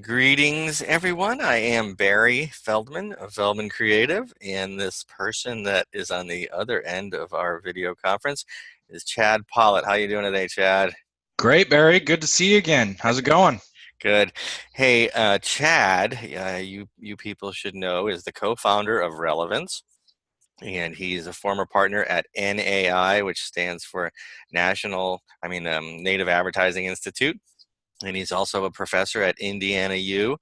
Greetings, everyone. I am Barry Feldman of Feldman Creative, and this person that is on the other end of our video conference is Chad Pollitt. How you doing today, Chad? Great, Barry. Good to see you again. How's it going? Good. Hey, Chad, you people should know is the co-founder of Relevance, and he's a former partner at NAI, which stands for Native Advertising Institute. And he's also a professor at Indiana U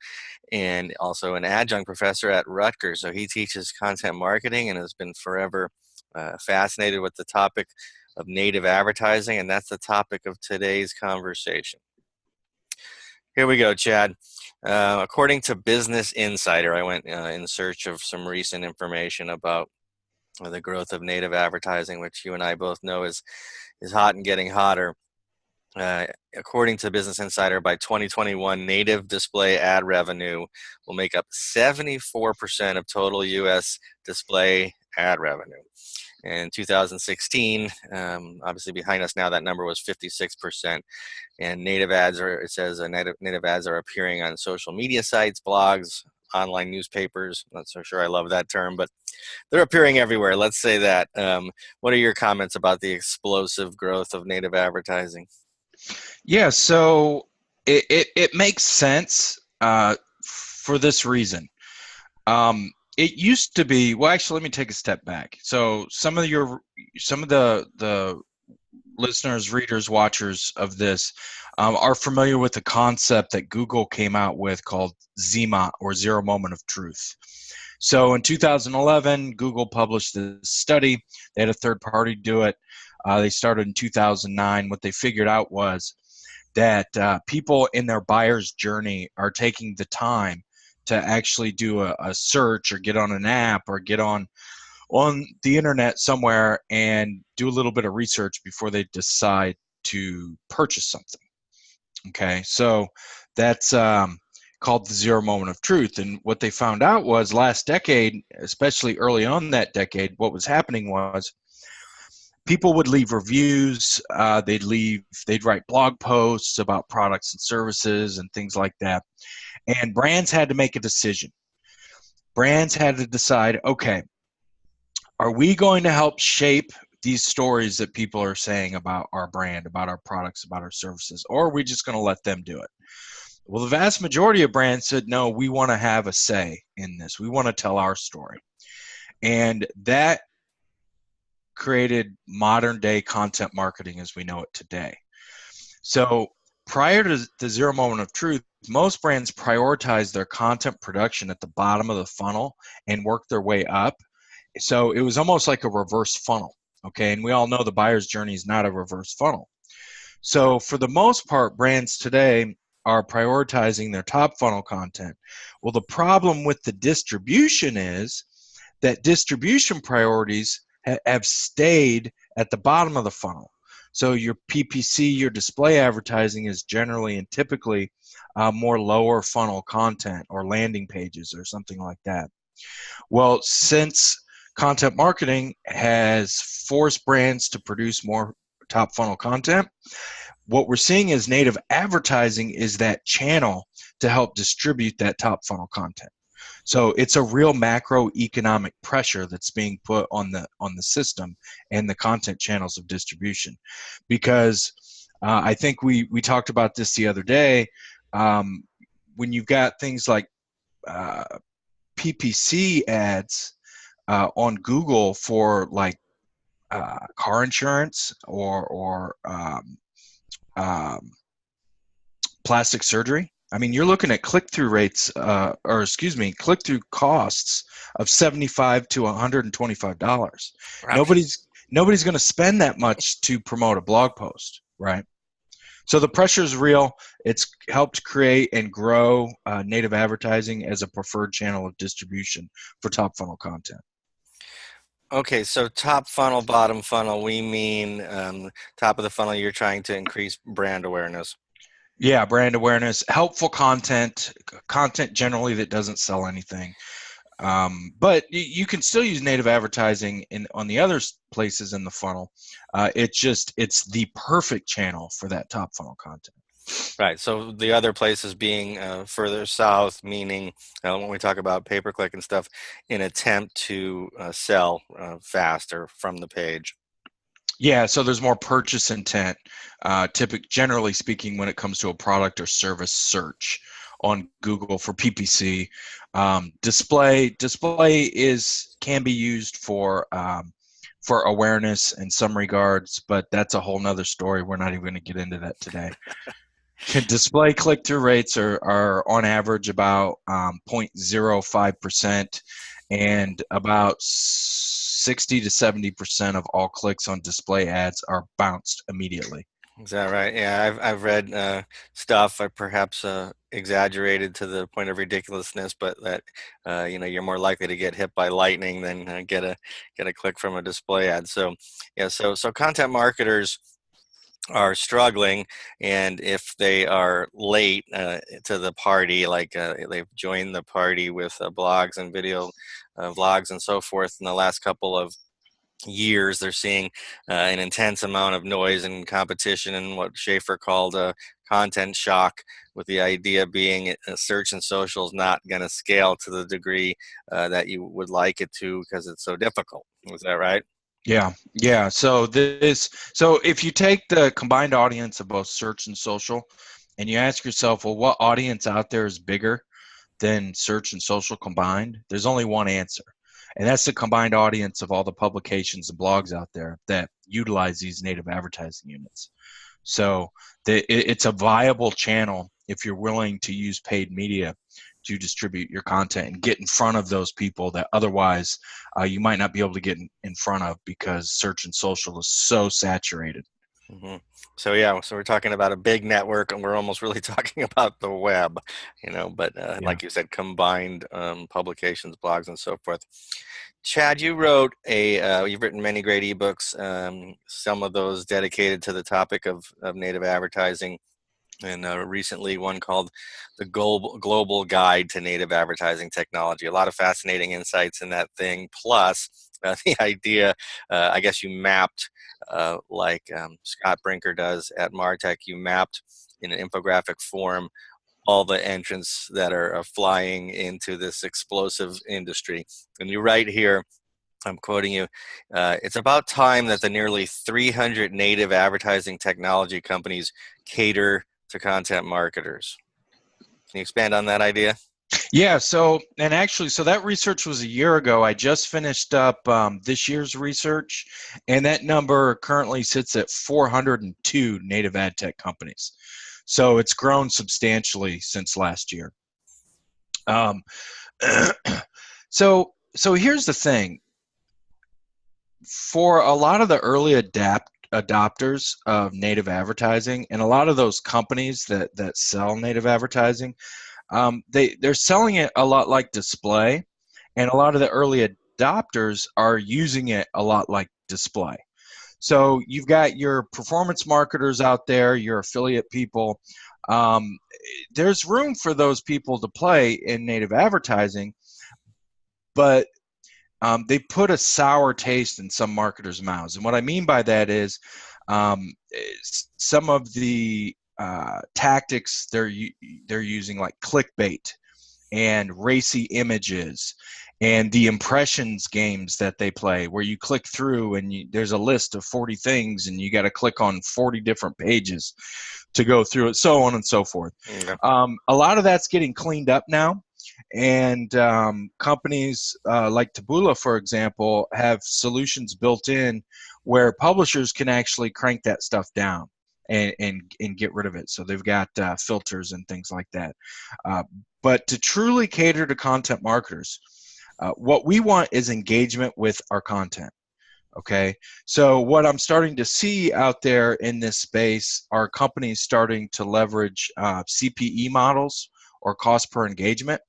and also an adjunct professor at Rutgers. So he teaches content marketing and has been forever fascinated with the topic of native advertising. And that's the topic of today's conversation. Here we go, Chad. According to Business Insider, I went in search of some recent information about the growth of native advertising, which you and I both know is hot and getting hotter. Uh, According to Business Insider, by 2021, native display ad revenue will make up 74% of total U.S. display ad revenue. In 2016, obviously behind us now, that number was 56%. And native ads are, it says, native ads are appearing on social media sites, blogs, online newspapers. Not so sure I love that term, but they're appearing everywhere. Let's say that. What are your comments about the explosive growth of native advertising? Yeah, so it makes sense for this reason. It used to be, well, actually, let me take a step back. So some of the listeners, readers, watchers of this are familiar with the concept that Google came out with called ZMA, or Zero Moment of Truth. So in 2011, Google published this study. They had a third party do it. They started in 2009. What they figured out was that people in their buyer's journey are taking the time to actually do a search or get on an app or get on the internet somewhere and do a little bit of research before they decide to purchase something. Okay, so that's called the zero moment of truth. And what they found out was last decade, especially early on that decade, what was happening was people would leave reviews, they'd write blog posts about products and services and things like that. And brands had to make a decision. Brands had to decide, okay, are we going to help shape these stories that people are saying about our brand, about our products, about our services, or are we just going to let them do it? Well, the vast majority of brands said, no, we want to have a say in this. We want to tell our story. And that created modern day content marketing as we know it today. So prior to the zero moment of truth, most brands prioritize their content production at the bottom of the funnel and work their way up. So it was almost like a reverse funnel. Okay. And we all know the buyer's journey is not a reverse funnel. So for the most part, brands today are prioritizing their top funnel content. Well, the problem with the distribution is that distribution priorities have stayed at the bottom of the funnel. So your PPC, your display advertising is generally and typically more lower funnel content or landing pages or something like that. Well, since content marketing has forced brands to produce more top funnel content, what we're seeing is native advertising is that channel to help distribute that top funnel content. So it's a real macroeconomic pressure that's being put on the system and the content channels of distribution, because I think we talked about this the other day. When you've got things like PPC ads on Google for like car insurance or um, plastic surgery. I mean, you're looking at click-through rates, click-through costs of $75 to $125. Ouch. Nobody's going to spend that much to promote a blog post, right? So the pressure is real. It's helped create and grow native advertising as a preferred channel of distribution for top funnel content. Okay, so top funnel, bottom funnel, we mean top of the funnel, you're trying to increase brand awareness. Yeah, brand awareness, helpful content, content generally that doesn't sell anything. But you can still use native advertising on the other places in the funnel. It's the perfect channel for that top funnel content. Right. So the other places being further south, meaning when we talk about pay-per-click and stuff, in attempt to sell faster from the page. Yeah, so there's more purchase intent, generally speaking, when it comes to a product or service search on Google for PPC. Display is can be used for awareness in some regards, but that's a whole nother story. We're not even going to get into that today. Display click-through rates are on average about 0.05%, and about 60 to 70% of all clicks on display ads are bounced immediately. Is that right? Yeah, I've read stuff, perhaps exaggerated to the point of ridiculousness, but that you're more likely to get hit by lightning than get a click from a display ad. So yeah, so content marketers are struggling, and if they are late to the party, like they've joined the party with blogs and video vlogs and so forth in the last couple of years, they're seeing an intense amount of noise and competition and what Schaefer called content shock, with the idea being search and social is not going to scale to the degree that you would like it to because it's so difficult. Was that right? Yeah, yeah. So if you take the combined audience of both search and social, and you ask yourself, well, what audience out there is bigger than search and social combined? There's only one answer, and that's the combined audience of all the publications and blogs out there that utilize these native advertising units. So it's a viable channel if you're willing to use paid media to distribute your content and get in front of those people that otherwise you might not be able to get in front of because search and social is so saturated. hmm So yeah, so we're talking about a big network, and we're almost really talking about the web, But Yeah. like you said, combined publications, blogs, and so forth. Chad, you wrote you've written many great ebooks. Some of those dedicated to the topic of native advertising, and recently one called the Global Guide to Native Advertising Technology. A lot of fascinating insights in that thing. Plus, the idea, I guess you mapped, like Scott Brinker does at Martech, you mapped in an infographic form all the entrants that are flying into this explosive industry. And you write here, I'm quoting you, it's about time that the nearly 300 native advertising technology companies cater to content marketers. Can you expand on that idea? Yeah. So that research was a year ago. I just finished up this year's research, and that number currently sits at 402 native ad tech companies. So it's grown substantially since last year. Um, so here's the thing. For a lot of the early adopters of native advertising, and a lot of those companies that sell native advertising, they're selling it a lot like display, and a lot of the early adopters are using it a lot like display. So you've got your performance marketers out there, your affiliate people. Um, there's room for those people to play in native advertising, but they put a sour taste in some marketers' mouths. And what I mean by that is some of the tactics they're using, like clickbait and racy images and the impressions games that they play, where you click through and there's a list of 40 things and you got to click on 40 different pages to go through it, so on and so forth. Okay. A lot of that's getting cleaned up now, and companies like Taboola, for example, have solutions built in where publishers can actually crank that stuff down and get rid of it. So they've got filters and things like that. But to truly cater to content marketers, what we want is engagement with our content. Okay, so what I'm starting to see out there in this space are companies starting to leverage CPE models, or cost per engagement,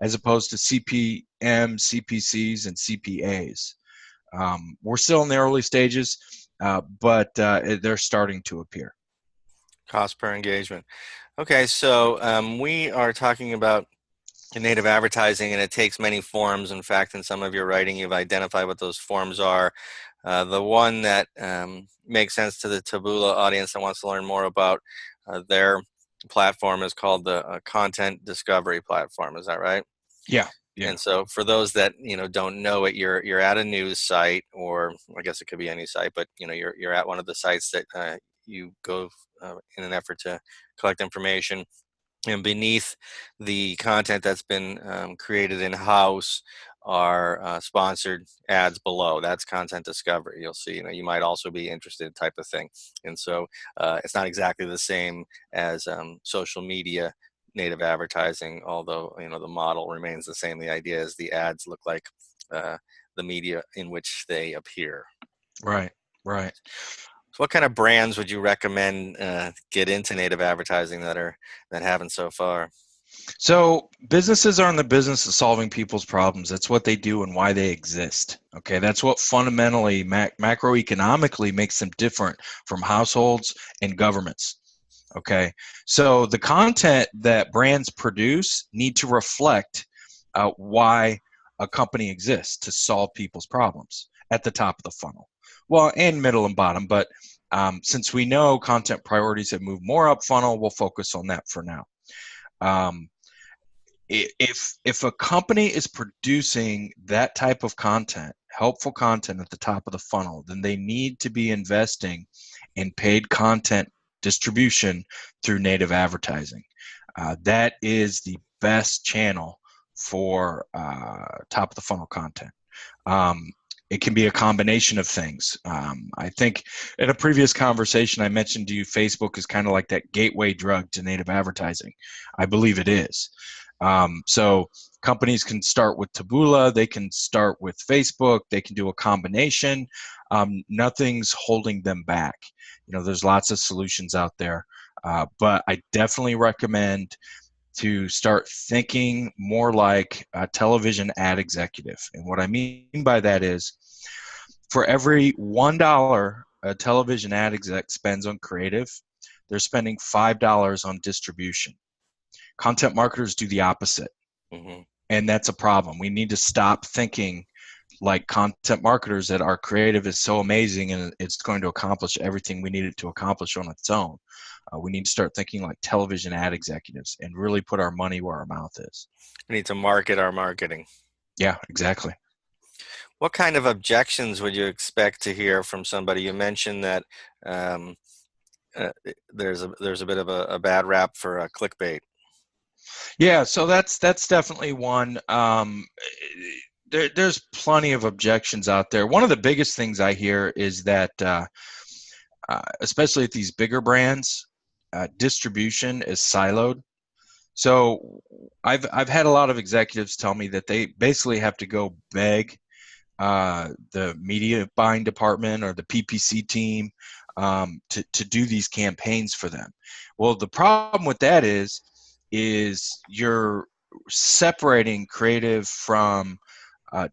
as opposed to CPM, CPCs, and CPAs. We're still in the early stages, but they're starting to appear. Cost per engagement. Okay, so we are talking about native advertising, and it takes many forms. In fact, in some of your writing, you've identified what those forms are. The one that makes sense to the Taboola audience that wants to learn more about their platform is called the content discovery platform. Is that right? Yeah, yeah, And so for those that don't know it, you're at a news site, or I guess it could be any site, but you're at one of the sites that you go in an effort to collect information. And beneath the content that's been created in-house are sponsored ads below. That's content discovery. You'll see, you might also be interested type of thing. And so it's not exactly the same as social media native advertising, although, the model remains the same. The idea is the ads look like uh, the media in which they appear. right, right. So what kind of brands would you recommend get into native advertising that haven't so far? So businesses are in the business of solving people's problems. That's what they do and why they exist. Okay, that's what fundamentally macroeconomically makes them different from households and governments. Okay, so the content that brands produce need to reflect why a company exists to solve people's problems at the top of the funnel. Well, and middle and bottom, but since we know content priorities have moved more up funnel, we'll focus on that for now. Um, if a company is producing that type of content, helpful content at the top of the funnel, then they need to be investing in paid content distribution through native advertising. That is the best channel for top of the funnel content. It can be a combination of things. I think in a previous conversation, I mentioned to you Facebook is kind of like that gateway drug to native advertising. I believe it is. So companies can start with Taboola, they can start with Facebook, they can do a combination. Nothing's holding them back. There's lots of solutions out there, but I definitely recommend to start thinking more like a television ad executive. And what I mean by that is for every $1 a television ad exec spends on creative, they're spending $5 on distribution. Content marketers do the opposite. Mm-hmm. And that's a problem. We need to stop thinking like content marketers that our creative is so amazing and it's going to accomplish everything we need it to accomplish on its own. We need to start thinking like television ad executives and really put our money where our mouth is. We need to market our marketing. Yeah, exactly. What kind of objections would you expect to hear from somebody? You mentioned that um, there's a bit of a bad rap for clickbait. Yeah, so that's definitely one. There's plenty of objections out there. One of the biggest things I hear is that, especially at these bigger brands, distribution is siloed. So I've had a lot of executives tell me that they basically have to go beg the media buying department or the PPC team to do these campaigns for them. Well, the problem with that is you're separating creative from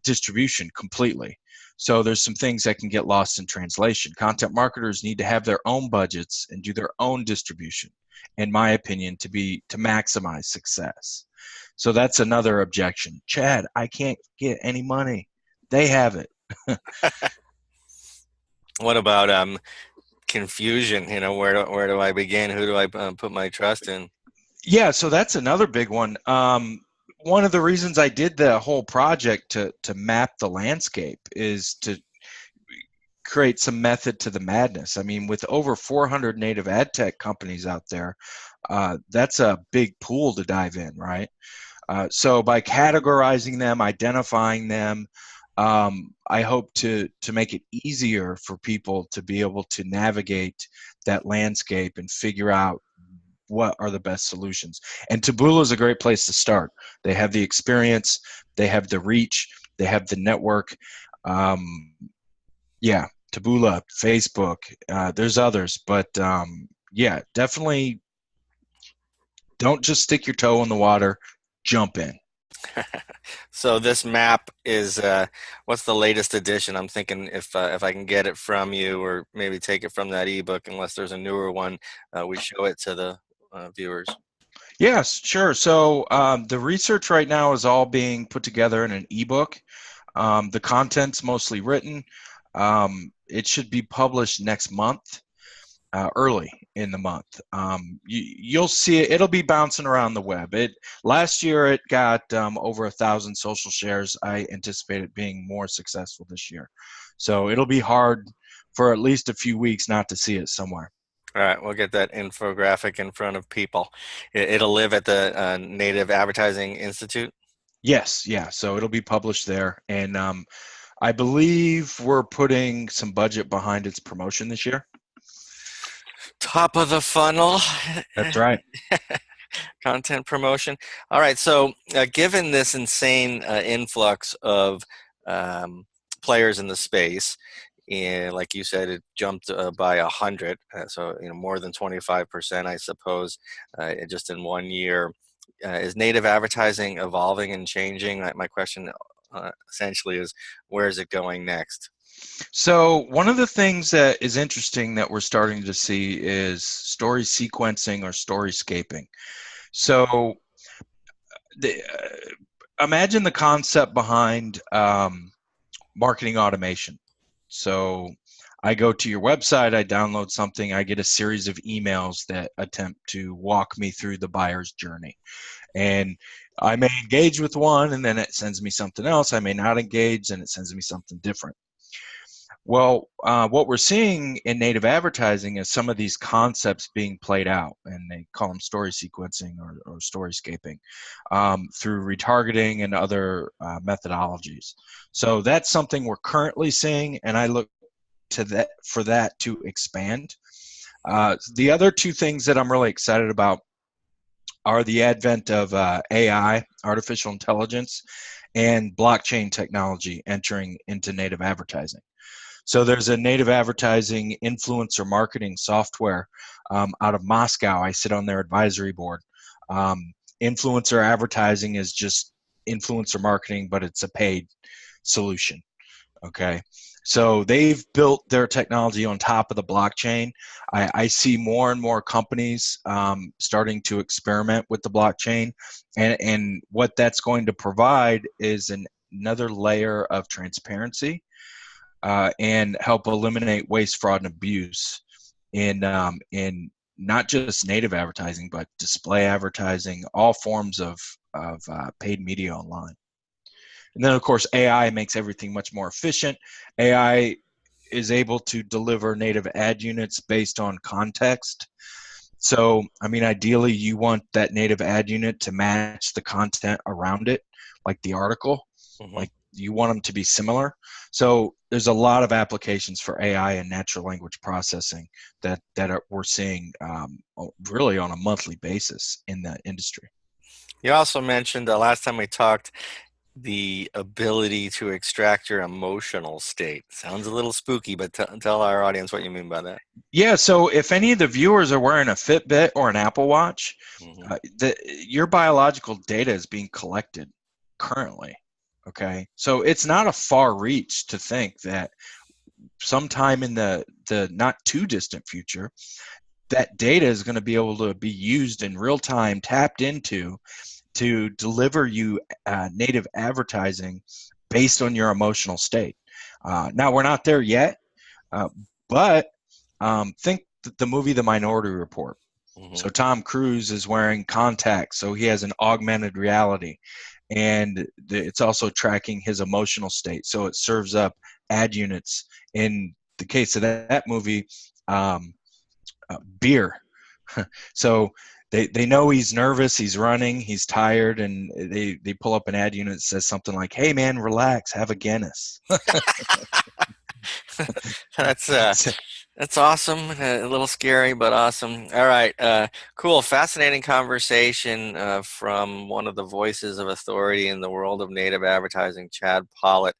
distribution completely. So there's some things that can get lost in translation. Content marketers need to have their own budgets and do their own distribution, in my opinion, to maximize success. So that's another objection. Chad, I can't get any money. They have it. What about confusion? Where do I begin? Who do I put my trust in? Yeah, so that's another big one. One of the reasons I did the whole project to map the landscape is to create some method to the madness. I mean, with over 400 native ad tech companies out there, that's a big pool to dive in, right? So by categorizing them, identifying them, I hope to make it easier for people to be able to navigate that landscape and figure out what are the best solutions. And Taboola is a great place to start. They have the experience, they have the reach, they have the network. Yeah, Taboola, Facebook, there's others, but yeah, definitely don't just stick your toe in the water, jump in. So this map is what's the latest edition? I'm thinking if I can get it from you, or maybe take it from that ebook, unless there's a newer one, we show it to the viewers. Yes, sure. So the research right now is all being put together in an ebook. The content's mostly written. It should be published next month, early. in the month. You'll see it. It'll be bouncing around the web. Last year it got over 1,000 social shares. I anticipate it being more successful this year. So it'll be hard for at least a few weeks not to see it somewhere. All right, we'll get that infographic in front of people. It'll live at the Native Advertising Institute. Yes, yeah. So it'll be published there, and I believe we're putting some budget behind its promotion this year. Top of the funnel. That's right. Content promotion. All right, so given this insane influx of players in the space, and like you said, it jumped by 100, so more than 25%, I suppose, just in 1 year. Is native advertising evolving and changing? My question essentially is, where is it going next? So one of the things that is interesting that we're starting to see is story sequencing or storyscaping. So imagine the concept behind marketing automation. So I go to your website, I download something, I get a series of emails that attempt to walk me through the buyer's journey. And I may engage with one and then it sends me something else. I may not engage and it sends me something different. Well, what we're seeing in native advertising is some of these concepts being played out, and they call them story sequencing or storyscaping through retargeting and other methodologies. So that's something we're currently seeing, and I look to that for that to expand. The other two things that I'm really excited about are the advent of AI, artificial intelligence, and blockchain technology entering into native advertising. So there's a native advertising influencer marketing software out of Moscow. I sit on their advisory board. Influencer advertising is just influencer marketing, but it's a paid solution. Okay. So they've built their technology on top of the blockchain. I see more and more companies starting to experiment with the blockchain. And what that's going to provide is another layer of transparency and help eliminate waste, fraud, and abuse in not just native advertising, but display advertising, all forms of paid media online. And then, of course, AI makes everything much more efficient. AI is able to deliver native ad units based on context. So, I mean, ideally, you want that native ad unit to match the content around it, like the article. Mm-hmm. Like you want them to be similar. So there's a lot of applications for AI and natural language processing that we're seeing really on a monthly basis in the industry. You also mentioned last time we talked the ability to extract your emotional state. Sounds a little spooky, but tell our audience what you mean by that. Yeah, so if any of the viewers are wearing a Fitbit or an Apple Watch, Mm-hmm. your biological data is being collected currently. Okay, so it's not a far reach to think that sometime in the not too distant future, that data is going to be able to be used in real time, tapped into, to deliver you native advertising based on your emotional state. Now, we're not there yet, but think the movie The Minority Report. Mm-hmm. So Tom Cruise is wearing contacts, so he has an augmented reality. And it's also tracking his emotional state. So it serves up ad units. In the case of that movie, beer. So they know he's nervous, he's running, he's tired, and they pull up an ad unit that says something like, "Hey man, relax, have a Guinness." That's awesome. A little scary, but awesome. All right, cool. Fascinating conversation from one of the voices of authority in the world of native advertising, Chad Pollitt.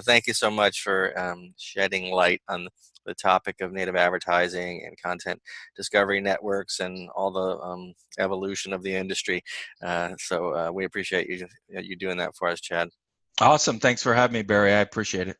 Thank you so much for shedding light on the topic of native advertising and content discovery networks and all the evolution of the industry. So we appreciate you doing that for us, Chad. Awesome. Thanks for having me, Barry. I appreciate it.